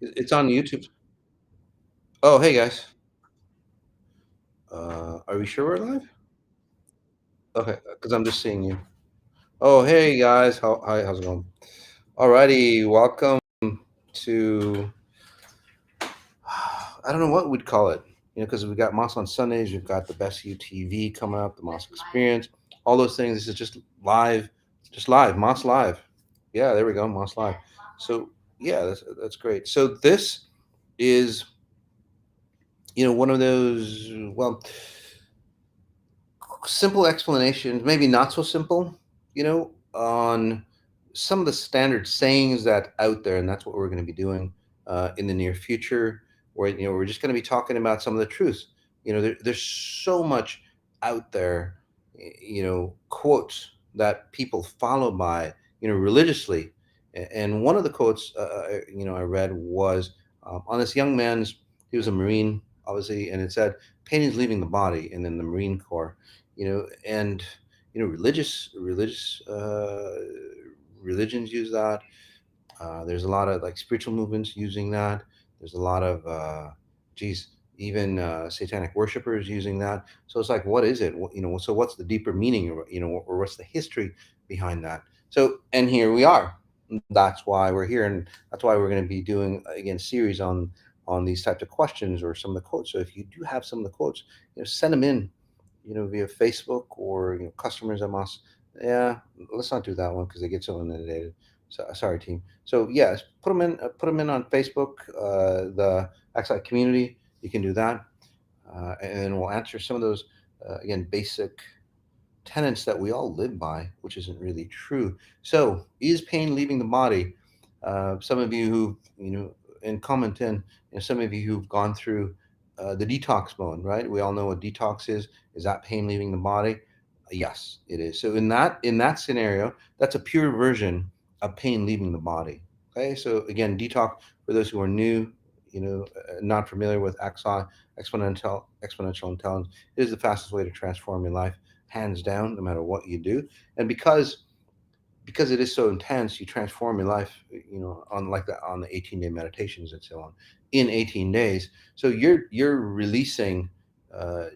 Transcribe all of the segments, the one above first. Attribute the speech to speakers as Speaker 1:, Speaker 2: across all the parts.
Speaker 1: It's on YouTube. Oh, hey guys. Are we sure we're live? Okay, because I'm just seeing you. Oh, hey guys. Hi, how's it going? Alrighty, welcome to. I don't know what we'd call it. Because we got Moss on Sundays, we've got the best UTV coming up, the Moss Experience, all those things. This is just live, Moss Live. Yeah, there we go, Moss Live. So yeah, that's great. So this is one of those simple explanations, maybe not so simple, on some of the standard sayings that out there, and that's what we're going to be doing in the near future. Where we're just going to be talking about some of the truths. There's so much out there, quotes that people follow by, religiously. And one of the quotes, I read was on this young man's. He was a Marine, obviously, and it said, "Pain is leaving the body," and then the Marine Corps and religions use that. There's a lot of like spiritual movements using that. There's a lot of geez, even satanic worshipers using that. So it's like, what is it? So what's the deeper meaning, or what's the history behind that? So, and here we are. That's why we're here, and that's why we're going to be doing again series on these types of questions or some of the quotes. So if you do have some of the quotes, send them in, via Facebook or customers at Moss. Yeah, let's not do that one because they get so inundated. So sorry, team. So yes, put them in on Facebook, the XI community. You can do that, and we'll answer some of those again basic tenets that we all live by, which isn't really true. So, is pain leaving the body? Some of you who and comment in, some of you who've gone through the detox mode, right? We all know what detox is. Is that pain leaving the body? Yes, it is. So in that scenario, that's a pure version of pain leaving the body. Okay, so again, detox for those who are new, not familiar with XI, exponential intelligence, it is the fastest way to transform your life, hands down, no matter what you do. And because it is so intense, you transform your life, on like that on the 18-day meditations and so on in 18 days. So you're releasing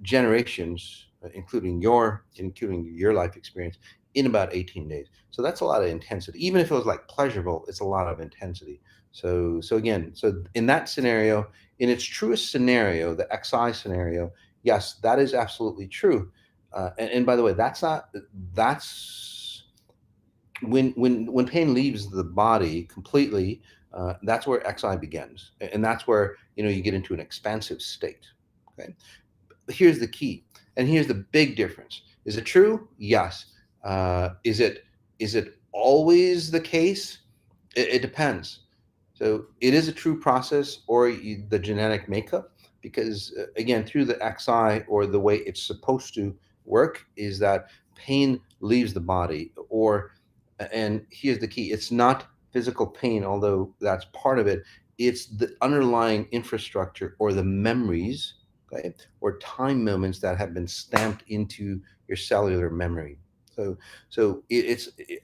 Speaker 1: generations, including your life experience in about 18 days. So that's a lot of intensity. Even if it was like pleasurable, it's a lot of intensity. So again, so in that scenario, in its truest scenario, the XI scenario, yes, that is absolutely true. And by the way, that's when pain leaves the body completely. That's where XI begins, and that's where you get into an expansive state. Okay, but here's the key, and here's the big difference. Is it true? Yes. Is it always the case? It depends. So it is a true process, or the genetic makeup, because again, through the XI, or the way it's supposed to work, is that pain leaves the body, and here's the key: it's not physical pain, although that's part of it. It's the underlying infrastructure, or the memories, okay, or time moments that have been stamped into your cellular memory. So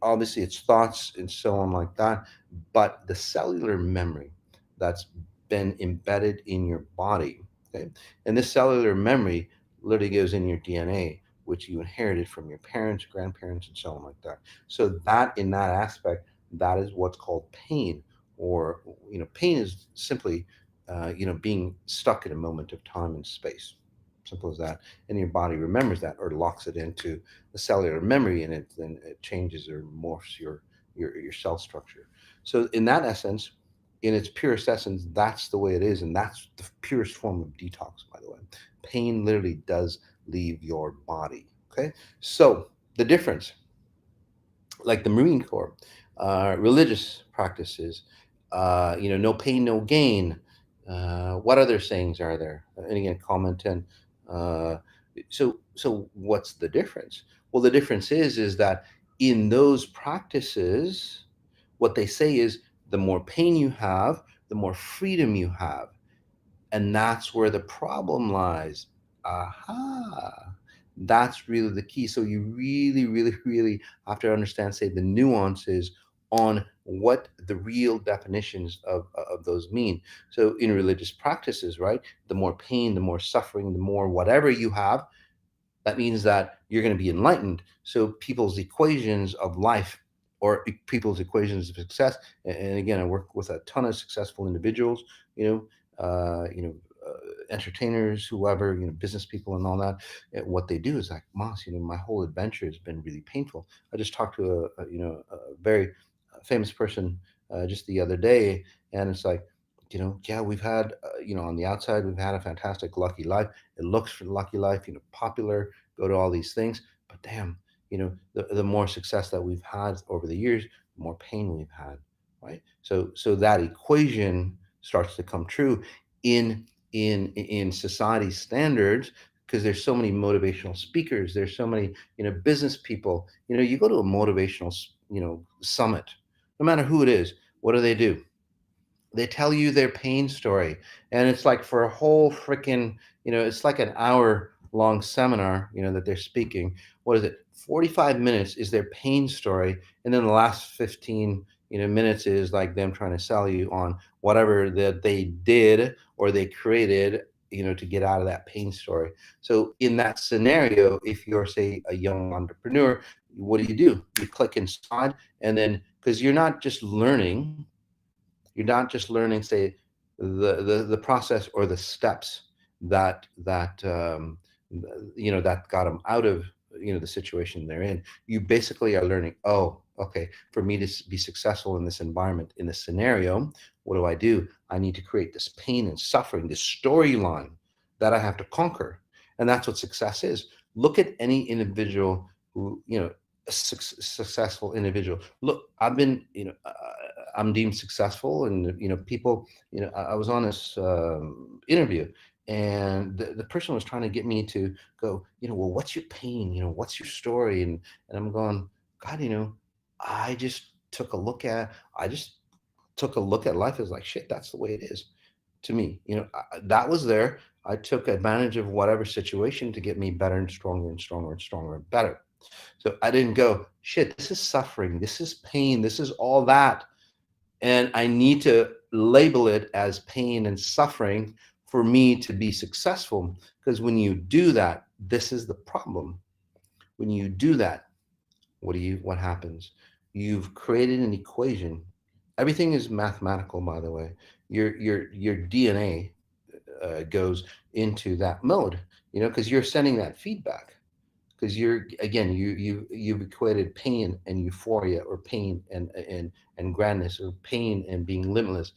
Speaker 1: obviously it's thoughts and so on like that, but the cellular memory that's been embedded in your body, okay, and this cellular memory literally goes in your DNA, which you inherited from your parents, grandparents, and so on like that. So that in that aspect, that is what's called pain, or pain is simply being stuck in a moment of time and space. Simple as that. And your body remembers that, or locks it into the cellular memory, and then it changes or morphs your cell structure. So in that essence, in its purest essence, that's the way it is, and that's the purest form of detox, by the way. Pain literally does leave your body. Okay, so the difference, like the Marine Corps, religious practices, no pain, no gain. What other sayings are there? And again, comment in. Uh, so what's the difference? Well, the difference is that in those practices, what they say is the more pain you have, the more freedom you have, and that's where the problem lies. Aha. That's really the key. So you really, really, really have to understand, say, the nuances on what the real definitions of those mean. So in religious practices, right, the more pain, the more suffering, the more whatever you have, that means that you're going to be enlightened. So people's equations of life, or people's equations of success, and again, I work with a ton of successful individuals, you know, entertainers, whoever, business people and all that. What they do is like, Moss, my whole adventure has been really painful. I just talked to a very famous person just the other day, and it's like, yeah, we've had, on the outside, we've had a fantastic, lucky life. It looks for lucky life, popular, go to all these things. But damn, the more success that we've had over the years, the more pain we've had, right? So that equation starts to come true in society standards, because there's so many motivational speakers, there's so many business people. You go to a motivational summit, no matter who it is, what do? They tell you their pain story, and it's like for a whole freaking, it's like an hour long seminar, that they're speaking. What is it? 45 minutes is their pain story, and then the last 15 minutes is like them trying to sell you on whatever that they did or they created, to get out of that pain story. So in that scenario, if you're, say, a young entrepreneur, what do? You click inside, and then, because you're not just learning, say, the process or the steps that got them out of the situation they're in. You basically are learning, oh, okay, for me to be successful in this environment, in this scenario, what do? I need to create this pain and suffering, this storyline that I have to conquer. And that's what success is. Look at any individual who, a successful individual. Look, I'm deemed successful, and people, I was on this interview, and the person was trying to get me to go, well, what's your pain, what's your story? And I'm going, God, I just took a look at life as like, shit, that's the way it is to me. That was there. I took advantage of whatever situation to get me better and stronger and stronger and stronger and better. So I didn't go, shit, this is suffering, this is pain, this is all that, and I need to label it as pain and suffering for me to be successful. Because when you do that, this is the problem. When you do that, what happens? You've created an equation. Everything is mathematical, by the way. Your DNA goes into that mode, because you're sending that feedback. Because you've equated pain and euphoria, or pain and grandness, or pain and being limitless,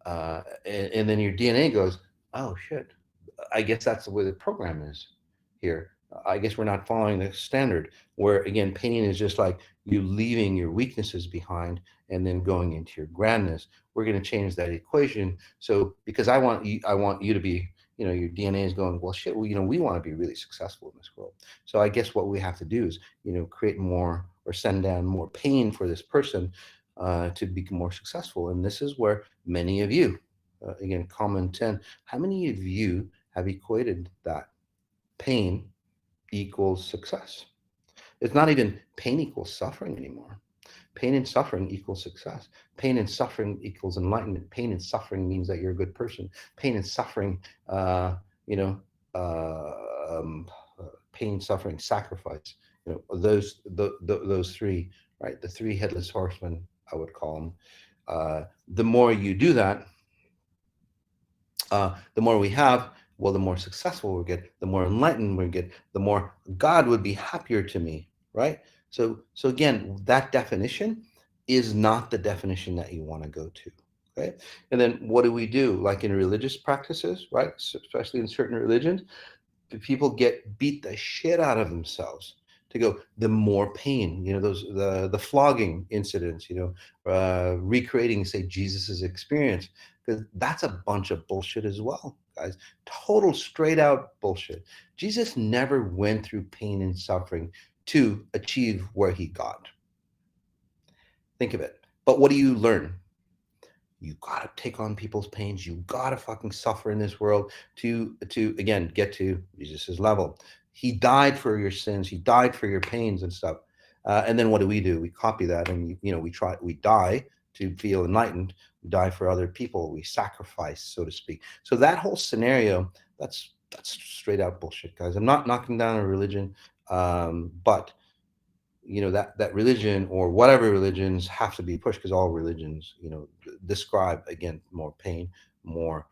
Speaker 1: and then your DNA goes, oh shit, I guess that's the way the program is here. I guess we're not following the standard, where again, pain is just like you leaving your weaknesses behind and then going into your grandness. We're going to change that equation. So because I want you to be, your DNA is going, well, shit, we want to be really successful in this world. So I guess what we have to do is, create more, or send down more pain for this person to become more successful. And this is where many of you, again, comment 10, how many of you have equated that pain equals success? It's not even pain equals suffering anymore. Pain and suffering equals success. Pain and suffering equals enlightenment. Pain and suffering means that you're a good person. Pain and suffering, pain, suffering, sacrifice. Those three, right? The three headless horsemen, I would call them. The more you do that, the more we have, well, the more successful we get, the more enlightened we get, the more God would be happier to me, right? So again, that definition is not the definition that you want to go to, okay? And then what do? Like in religious practices, right? Especially in certain religions, people get beat the shit out of themselves to go, the more pain, the flogging incidents, recreating, say, Jesus's experience, because that's a bunch of bullshit as well, guys. Total straight out bullshit. Jesus never went through pain and suffering to achieve where he got. Think of it. But what do you learn? You gotta take on people's pains. You gotta fucking suffer in this world to again get to Jesus's level. He died for your sins. He died for your pains and stuff. And then what do? We copy that, and we die to feel enlightened. We die for other people. We sacrifice, so to speak. So that whole scenario, that's straight out bullshit, guys. I'm not knocking down a religion, but that religion or whatever religions have to be pushed, because all religions describe, again, more pain, more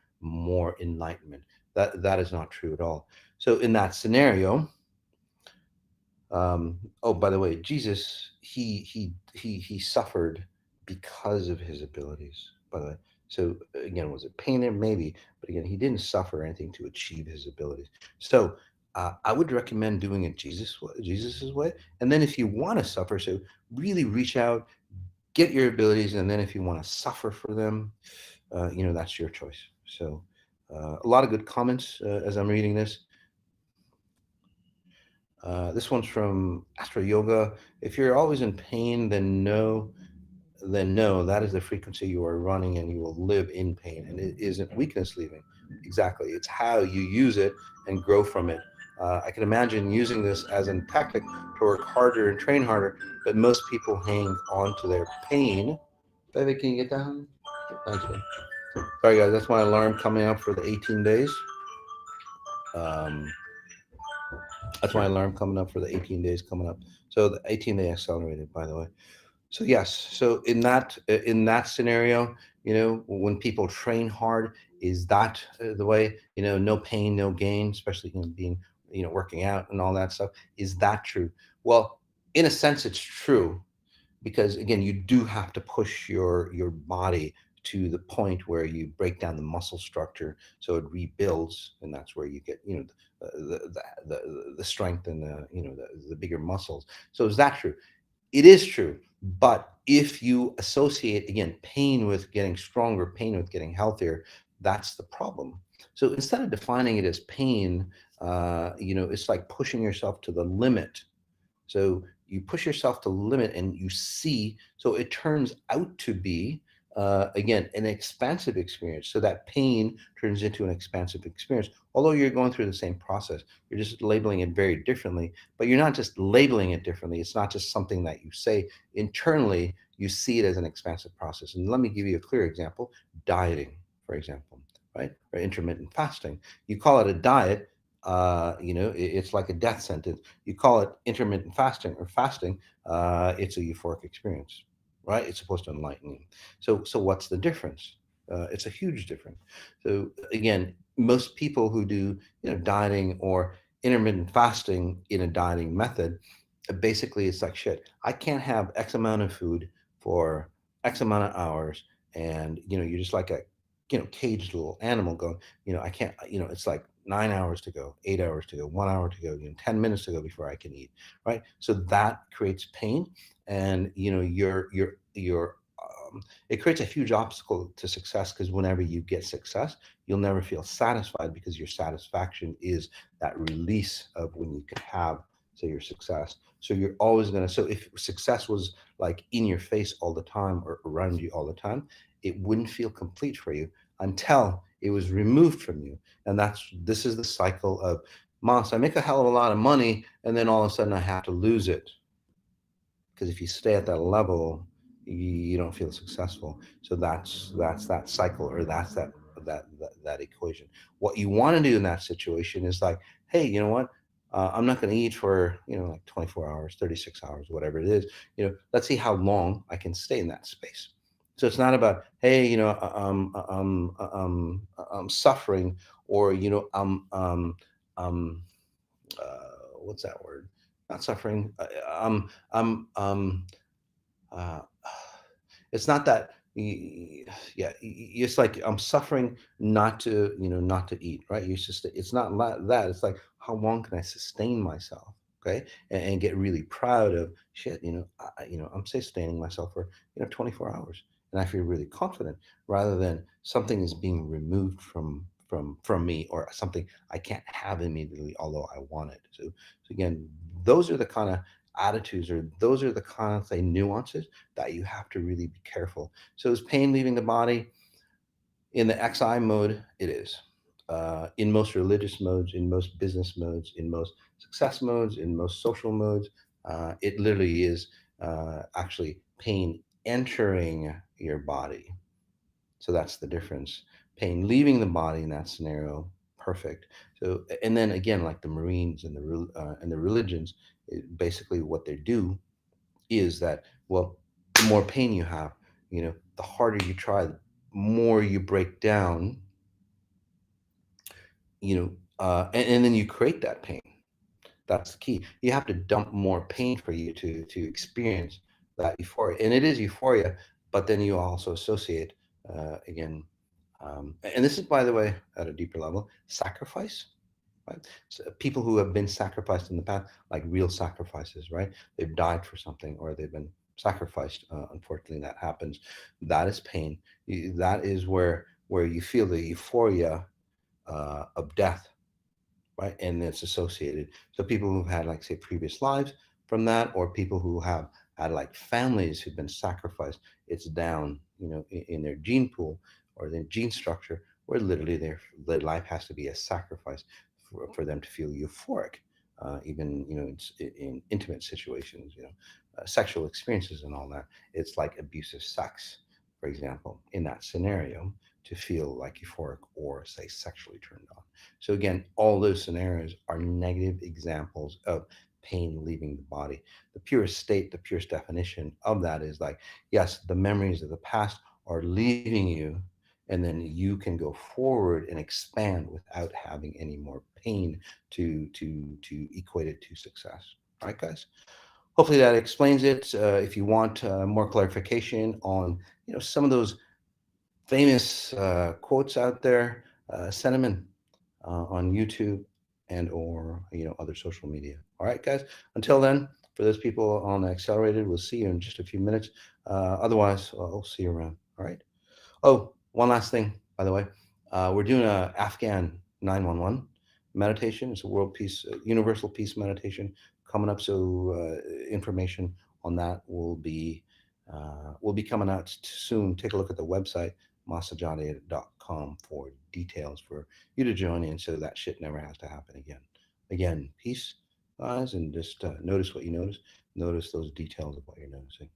Speaker 1: enlightenment. That is not true at all. So in that scenario, oh, by the way, Jesus, he suffered because of his abilities, by the way. So again, was it pain? Maybe, but again, he didn't suffer anything to achieve his abilities. So I would recommend doing it Jesus's way. And then if you want to suffer, so really reach out, get your abilities, and then if you want to suffer for them, that's your choice. So a lot of good comments as I'm reading this. This one's from Astro Yoga. If you're always in pain, then no, that is the frequency you are running, and you will live in pain. And it isn't weakness leaving. Exactly. It's how you use it and grow from it. I can imagine using this as a tactic to work harder and train harder, but most people hang on to their pain. Baby, can you get down? Thanks, man. Sorry, guys. That's my alarm coming up for the 18 days. That's my alarm coming up for the 18 days coming up. So the 18-day accelerated, by the way. So yes, so in that scenario, when people train hard, is that the way? No pain, no gain, especially being working out and all that stuff. Is that true? Well, in a sense, it's true, because again, you do have to push your body to the point where you break down the muscle structure so it rebuilds, and that's where you get the strength and the bigger muscles. So is that true? It is true. But if you associate, again, pain with getting stronger, pain with getting healthier, that's the problem. So instead of defining it as pain, it's like pushing yourself to the limit. So you push yourself to the limit and you see, so it turns out to be, again, an expansive experience. So that pain turns into an expansive experience. Although you're going through the same process, you're just labeling it very differently. But you're not just labeling it differently. It's not just something that you say. Internally, you see it as an expansive process. And let me give you a clear example. Dieting, for example, right? Or intermittent fasting. You call it a diet, it's like a death sentence. You call it intermittent fasting or fasting, it's a euphoric experience, right? It's supposed to enlighten you. So what's the difference? It's a huge difference. So again, most people who do dieting or intermittent fasting in a dieting method, basically it's like, shit, I can't have X amount of food for X amount of hours, and you're just like a caged little animal going, I can't, it's like 9 hours to go, 8 hours to go, 1 hour to go, 10 minutes to go before I can eat, right? So that creates pain, and it creates a huge obstacle to success, because whenever you get success, you'll never feel satisfied, because your satisfaction is that release of when you can have, say, your success. So you're always going to, so if success was like in your face all the time or around you all the time, it wouldn't feel complete for you until it was removed from you. And this is the cycle of, Mas, I make a hell of a lot of money, and then all of a sudden I have to lose it. Because if you stay at that level, you don't feel successful. So that's that cycle, or that's that equation. What you want to do in that situation is like, hey, you know what? I'm not going to eat for like 24 hours, 36 hours, whatever it is. Let's see how long I can stay in that space. So it's not about, hey, I'm suffering, or what's that word? Not suffering. Uh, it's not that. Yeah, it's like I'm suffering not to eat, right? It's not that. It's like, how long can I sustain myself? Okay, and get really proud of shit. I'm sustaining myself for 24 hours, and I feel really confident, rather than something is being removed from me, or something I can't have immediately, although I want it. So again, those are the kind of attitudes, or those are the kind of, say, nuances that you have to really be careful. So is pain leaving the body? In the XI mode, it is. In most religious modes, in most business modes, in most success modes, in most social modes, It literally is actually pain entering your body. So that's the difference. Pain leaving the body in that scenario, perfect. So, and then again, like the Marines and the religions, basically what they do is that, well, the more pain you have, the harder you try, the more you break down, and then you create that pain. That's the key. You have to dump more pain for you to experience that euphoria, and it is euphoria. But then you also associate again, and this is, by the way, at a deeper level, sacrifice. Right? So people who have been sacrificed in the past, like real sacrifices, right? They've died for something, or they've been sacrificed. Unfortunately, that happens. That is pain. That is where you feel the euphoria of death, right? And it's associated. So people who've had, like, say, previous lives from that, or people who have had like families who've been sacrificed, it's down, in their gene pool or their gene structure, where literally their life has to be a sacrifice for them to feel euphoric, even in intimate situations, sexual experiences and all that. It's like abusive sex, for example, in that scenario, to feel like euphoric or, say, sexually turned on. So again, all those scenarios are negative examples of pain leaving the body. The purest state, the purest definition of that is like, yes, the memories of the past are leaving you, and then you can go forward and expand without having any more pain to equate it to success. All right, guys. Hopefully that explains it. If you want more clarification on some of those famous quotes out there, send them in on YouTube and or other social media. All right, guys. Until then, for those people on Accelerated, we'll see you in just a few minutes. Otherwise, I'll see you around. All right. Oh, one last thing, by the way. We're doing a Afghan 911 meditation. It's a world peace, universal peace meditation coming up. So information on that will be coming out soon. Take a look at the website, 𝘪𝐴.com, for details for you to join in, so that shit never has to happen again. Again, peace, guys, and just notice what you notice. Notice those details of what you're noticing.